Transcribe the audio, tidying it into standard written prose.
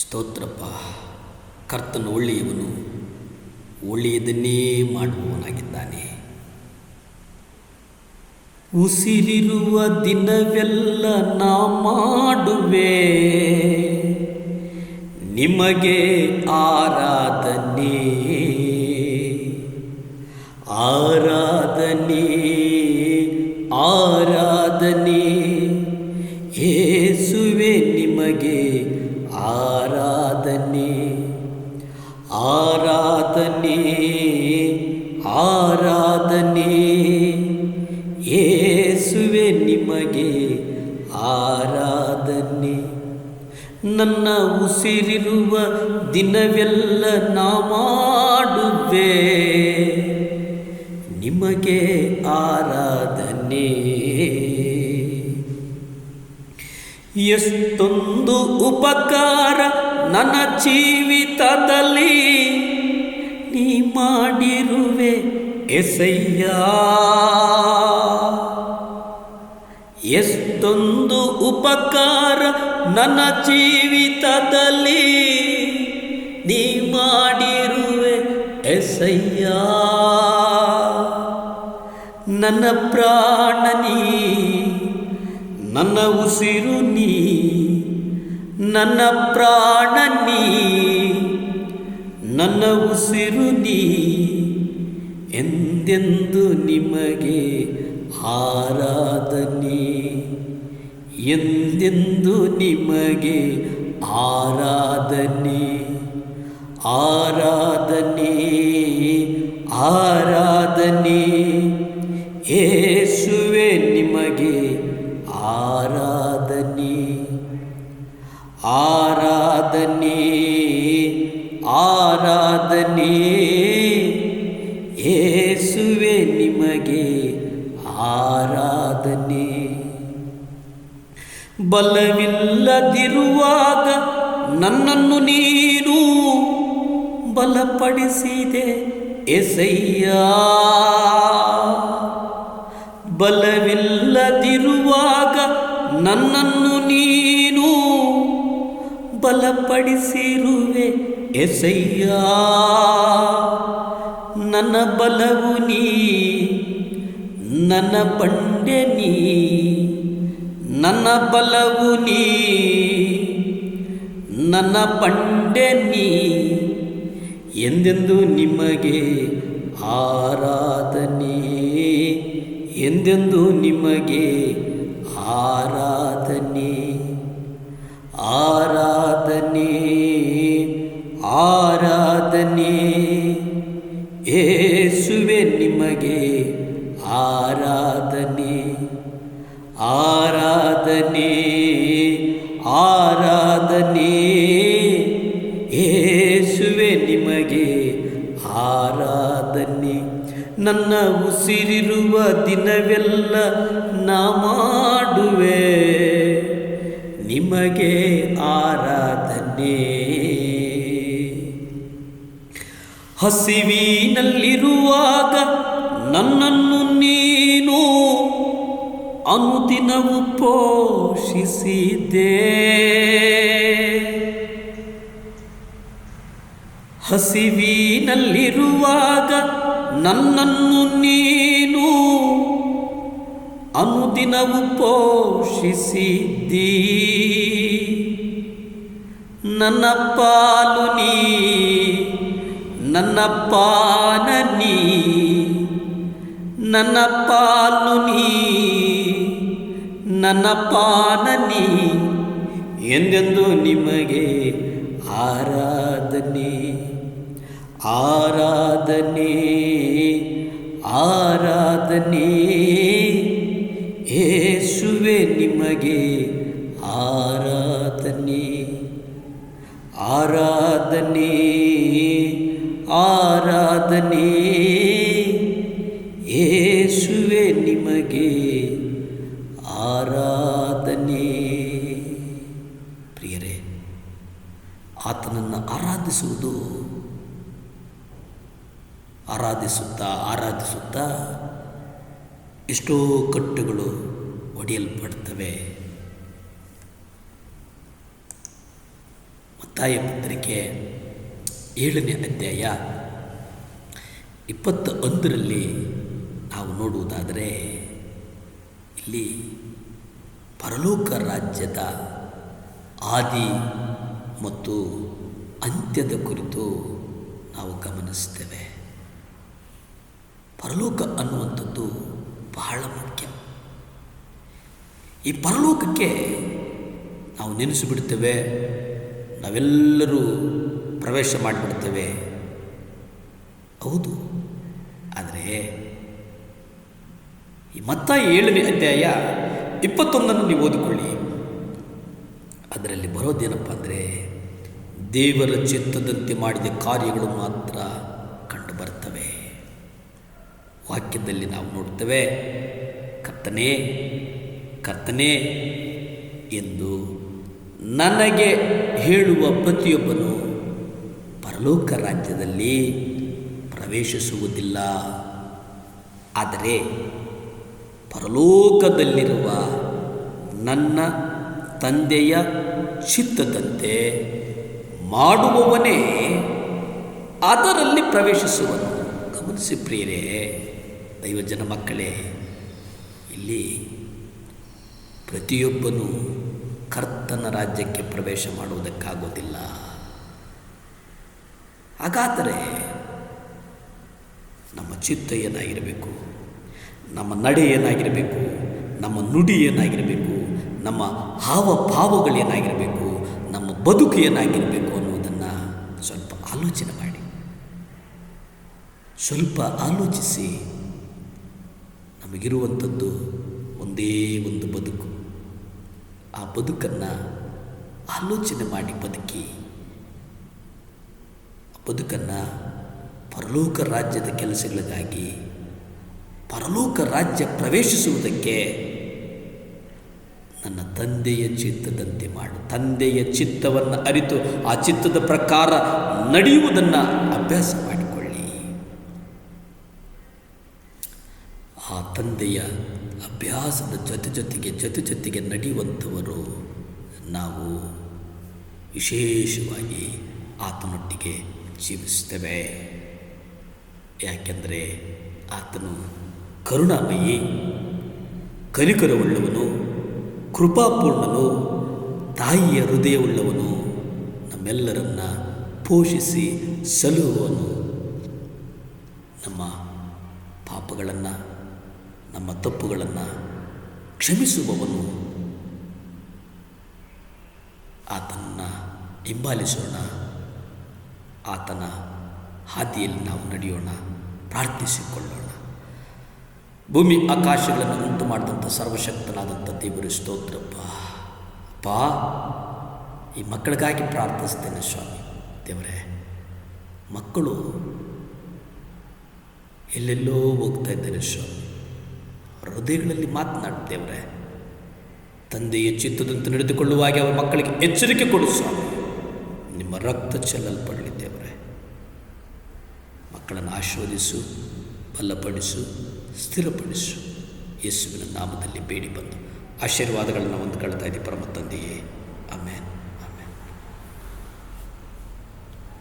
ಸ್ತೋತ್ರಪ್ಪ. ಕರ್ತನು ಒಳ್ಳೆಯವನು, ಒಳ್ಳೆಯದನ್ನೇ ಮಾಡುವವನಾಗಿದ್ದಾನೆ. ಉಸಿರಿರುವ ದಿನವೆಲ್ಲ ನಾ ಮಾಡುವೆ ನಿಮಗೆ ಆರಾಧನೆ, ಆರಾಧನೆ, ಆರಾಧನೆ. ಯೇಸುವೆ ನಿಮಗೆ ಆರಾಧನೆ, ಆರಾಧನೆ, ಆರಾಧನೆ. ಯೇಸುವೆ ನಿಮಗೆ ಆರಾಧನೆ. ನನ್ನ ಉಸಿರಿರುವ ದಿನವೆಲ್ಲ ನಾ ಮಾಡುವೆ ನಿಮಗೆ ಆರಾಧನೆ. ಎಷ್ಟೊಂದು ಉಪಕಾರ ನನ್ನ ಜೀವಿತದಲ್ಲಿ ನೀ ಮಾಡಿರುವೆ ಎಸಯ್ಯ. ಎಷ್ಟೊಂದು ಉಪಕಾರ ನನ್ನ ಜೀವಿತದಲ್ಲಿ ನೀ ಮಾಡಿರುವೆ ಎಸಯ್ಯ. ನನ್ನ ಪ್ರಾಣ ನೀ, ನನ್ನ ಉಸಿರು ನೀ, ನನ್ನ ಪ್ರಾಣ ನೀ, ನನ್ನ ಉಸಿರು ನೀ. ಎಂದೆಂದು ನಿಮಗೆ ಆರಾಧನೆ, ಎಂದೆಂದು ನಿಮಗೆ ಆರಾಧನೆ, ಆರಾಧನೆ, ಆರಾಧನೆ. ಯೇಸುವೆ ನಿಮಗೆ ಆರಾಧನೆ, ಆರಾಧನೆ, ಆರಾಧನೆ. ಯೇಸುವೆ ನಿಮಗೆ ಆರಾಧನೆ. ಬಲವಿಲ್ಲದಿರುವಾಗ ನನ್ನನ್ನು ನೀನು ಬಲಪಡಿಸಿದೆ ಎಸಯ್ಯ. ಬಲವಿಲ್ಲದಿರುವಾಗ ನನ್ನನ್ನು ನೀನು ಬಲಪಡಿಸಿರುವೆ ಎಸಯ್ಯ. ನನ್ನ ಬಲವು ನೀ, ನನ್ನ ಬಂಡೆ ನೀ, ನನ್ನ ಬಲವು ನೀ, ನನ್ನ ಬಂಡೆ ನೀ. ಎಂದೆಂದು ನಿಮಗೆ ಆರಾಧನೆ, ಎಂದೆಂದು ನಿಮಗೆ ಆರಾಧನೆ, ಆರಾಧನೆ, ಆರಾಧನೆ. ಯೇಸುವೆ ನಿಮಗೆ ಆರಾಧನೆ, ಆರಾಧನೆ, ಆರಾಧನೆ. ಯೇಸುವೆ ನಿಮಗೆ ಆರಾಧನೆ. ನನ್ನ ಉಸಿರಿರುವ ದಿನವೆಲ್ಲ ನಾ ಮಾಡುವೆ ನಿಮಗೆ ಆರಾಧನೆ. ಹಸಿವಿನಲ್ಲಿರುವಾಗ ನನ್ನನ್ನು ನೀನು ಅನುದಿನವೂ ಪೋಷಿಸಿದೆ. ಹಸಿವಿನಲ್ಲಿರುವಾಗ ನನ್ನನ್ನು ನೀನು ಅನುದಿನವೂ ಪೋಷಿಸಿದ್ದೀ. ನನ್ನ ಪಾಲು ನೀ, ನನ್ನ ಪಾನ ನೀ, ನನ್ನ ಪಾಲು ನೀ, ನನ್ನ ಪಾನ ನೀ. ಎಂದೆಂದು ನಿಮಗೆ ಆರಾಧನೆ, ಆರಾಧನೆ, ಆರಾಧನೆ. ಯೇಸುವೆ ನಿಮಗೆ ಆರಾಧನೆ, ಆರಾಧನೆ, ಆರಾಧನೆ. ಯೇಸುವೆ ನಿಮಗೆ ಆರಾಧನೆ. ಪ್ರಿಯರೇ, ಆತನನ್ನು ಆರಾಧಿಸುವುದು, ಆರಾಧಿಸುತ್ತಾ ಆರಾಧಿಸುತ್ತಾ ಎಷ್ಟೋ ಕಟ್ಟುಗಳು ಒಡೆಯಲ್ಪಡ್ತವೆ. ಮತ್ತಾಯ ಪತ್ರಿಕೆ 7ನೇ ಅಧ್ಯಾಯ 21ರಲ್ಲಿ ನಾವು ನೋಡುವುದಾದರೆ ಇಲ್ಲಿ ಪರಲೋಕ ರಾಜ್ಯದ ಆದಿ ಮತ್ತು ಅಂತ್ಯದ ಕುರಿತು ನಾವು ಗಮನಿಸ್ತೇವೆ. ಪರಲೋಕ ಅನ್ನುವಂಥದ್ದು ಬಹಳ ಮುಖ್ಯ. ಈ ಪರಲೋಕಕ್ಕೆ ನಾವು ನೆನೆಸಿಬಿಡ್ತೇವೆ, ನಾವೆಲ್ಲರೂ ಪ್ರವೇಶ ಮಾಡಿಬಿಡ್ತೇವೆ. ಹೌದು, ಆದರೆ ಈ ಮತ್ತಾಯ 7ನೇ ಅಧ್ಯಾಯ 21 ನೀವು ಓದಿಕೊಳ್ಳಿ. ಅದರಲ್ಲಿ ಬರೋದೇನಪ್ಪ ಅಂದರೆ, ದೇವರ ಚಿತ್ತದಂತೆ ಮಾಡಿದ ಕಾರ್ಯಗಳು ಮಾತ್ರ ಕಂಡು ಬರ್ತವೆ. ವಾಕ್ಯದಲ್ಲಿ ನಾವು ನೋಡ್ತೇವೆ, ಕರ್ತನೇ ಕರ್ತನೇ ಎಂದು ನನಗೆ ಹೇಳುವ ಪ್ರತಿಯೊಬ್ಬನು ಪರಲೋಕ ರಾಜ್ಯದಲ್ಲಿ ಪ್ರವೇಶಿಸುವುದಿಲ್ಲ, ಆದರೆ ಪರಲೋಕದಲ್ಲಿರುವ ನನ್ನ ತಂದೆಯ ಚಿತ್ತದಂತೆ ಮಾಡುವವನೇ ಅದರಲ್ಲಿ ಪ್ರವೇಶಿಸುವನು. ಗಮನಿಸಿ ಪ್ರಿಯರೇ, ದೈವಜನ ಮಕ್ಕಳೇ, ಇಲ್ಲಿ ಪ್ರತಿಯೊಬ್ಬನು ಕರ್ತನ ರಾಜ್ಯಕ್ಕೆ ಪ್ರವೇಶ ಮಾಡುವುದಕ್ಕಾಗೋದಿಲ್ಲ. ಹಾಗಾದರೆ ನಮ್ಮ ಚಿತ್ತ ಏನಾಗಿರಬೇಕು, ನಮ್ಮ ನಡೆ ಏನಾಗಿರಬೇಕು, ನಮ್ಮ ನುಡಿ ಏನಾಗಿರಬೇಕು, ನಮ್ಮ ಹಾವಭಾವಗಳೇನಾಗಿರಬೇಕು, ನಮ್ಮ ಬದುಕು ಏನಾಗಿರಬೇಕು ಅನ್ನೋದನ್ನು ಸ್ವಲ್ಪ ಆಲೋಚನೆ ಮಾಡಿ, ಸ್ವಲ್ಪ ಆಲೋಚಿಸಿ. ನಮಗಿರುವಂಥದ್ದು ಒಂದೇ ಒಂದು ಬದುಕು. ಆ ಬದುಕನ್ನು ಆಲೋಚನೆ ಮಾಡಿ ಬದುಕಿ. ಆ ಬದುಕನ್ನು ಪರಲೋಕ ರಾಜ್ಯದ ಕೆಲಸಗಳಿಗಾಗಿ, ಪರಲೋಕ ರಾಜ್ಯ ಪ್ರವೇಶಿಸುವುದಕ್ಕೆ ನನ್ನ ತಂದೆಯ ಚಿತ್ತದಂತೆ ಮಾಡು. ತಂದೆಯ ಚಿತ್ತವನ್ನು ಅರಿತು ಆ ಚಿತ್ತದ ಪ್ರಕಾರ ನಡೆಯುವುದನ್ನು ಅಭ್ಯಾಸ ಮಾಡಿಕೊಳ್ಳಿ. ಆ ತಂದೆಯ ಅಭ್ಯಾಸದ ಜೊತೆಗೆ ನಡೆಯುವಂಥವರು ನಾವು ವಿಶೇಷವಾಗಿ ಆತನೊಟ್ಟಿಗೆ ಜೀವಿಸ್ತೇವೆ. ಯಾಕೆಂದರೆ ಆತನು ಕರುಣಾಮಯಿ, ಕನಿಕರವುಳ್ಳವನು, ಕೃಪಾಪೂರ್ಣನು, ತಾಯಿಯ ಹೃದಯವುಳ್ಳವನು, ನಮ್ಮೆಲ್ಲರನ್ನ ಪೋಷಿಸಿ ಸಲುಹುವನು. ನಮ್ಮ ಪಾಪಗಳನ್ನು, ನಮ್ಮ ತಪ್ಪುಗಳನ್ನು ಕ್ಷಮಿಸುವವನು. ಆತನನ್ನು ಹಿಂಬಾಲಿಸೋಣ, ಆತನ ಹಾದಿಯಲ್ಲಿ ನಾವು ನಡೆಯೋಣ, ಪ್ರಾರ್ಥಿಸಿಕೊಳ್ಳೋಣ. ಭೂಮಿ ಆಕಾಶಗಳನ್ನು ಉಂಟು ಮಾಡಿದಂಥ ಸರ್ವಶಕ್ತನಾದಂಥ ದೇವರು ಸ್ತೋತ್ರಪ್ಪ. ಅಪ್ಪ, ಈ ಮಕ್ಕಳಿಗಾಗಿ ಪ್ರಾರ್ಥಿಸ್ತೇನೆ ಸ್ವಾಮಿ. ದೇವರೇ, ಮಕ್ಕಳು ಎಲ್ಲೆಲ್ಲೋ ಹೋಗ್ತಾ ಇದ್ದಾರೆ ಸ್ವಾಮಿ. ಹೃದಯಗಳಲ್ಲಿ ಮಾತನಾಡ್ತೇವ್ರೆ. ತಂದೆಯ ಚಿತ್ತದಂತೆ ನಡೆದುಕೊಳ್ಳುವಾಗ ಅವರ ಮಕ್ಕಳಿಗೆ ಎಚ್ಚರಿಕೆ ಕೊಡು ಸ್ವಾಮಿ. ನಿಮ್ಮ ರಕ್ತ ಚೆಲ್ಲಲ್ಪಡಲಿ ದೇವರೇ. ಮಕ್ಕಳನ್ನು ಆಶೀರ್ವದಿಸು, ಬಲಪಡಿಸು, ಸ್ಥಿರಪಡಿಸು. ಯೇಸುವಿನ ನಾಮದಲ್ಲಿ ಬೇಡಿ ಬಂದು ಆಶೀರ್ವಾದಗಳನ್ನು ಹೊಂದ್ಕೊಳ್ತಾ ಇದ್ದೀವಿ ಪರಮ ತಂದೆಯೇ. ಆಮೇಲೆ